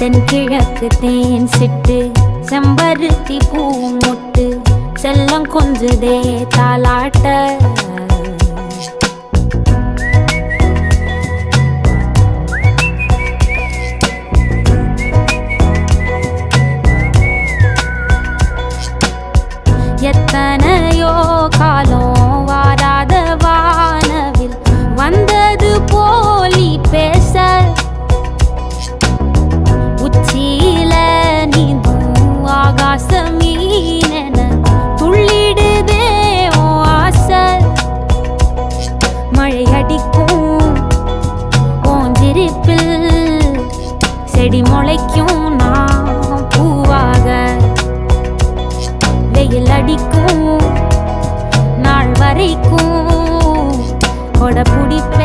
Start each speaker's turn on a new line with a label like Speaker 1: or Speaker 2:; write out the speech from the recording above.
Speaker 1: தென்கிழக்கு தேன் சிட்டு செம்பருத்தி பூ முட்டு செல்லம் கொஞ்சுதே தாலாட்ட எத்தனையோ காலம் வாராத வானவில் வந்தது போலி பேச உச்சியில நீந்தும் ஆகாச மீனென துள்ளிடுதே ஓ ஆசை மழை அடிக்கும் ஓஞ்சிருப்பில் செடி முளைக்கும் நான் பூவாக வெயில் அடிக்கும் நாள் வரைக்கும் கொடை பிடிப்ப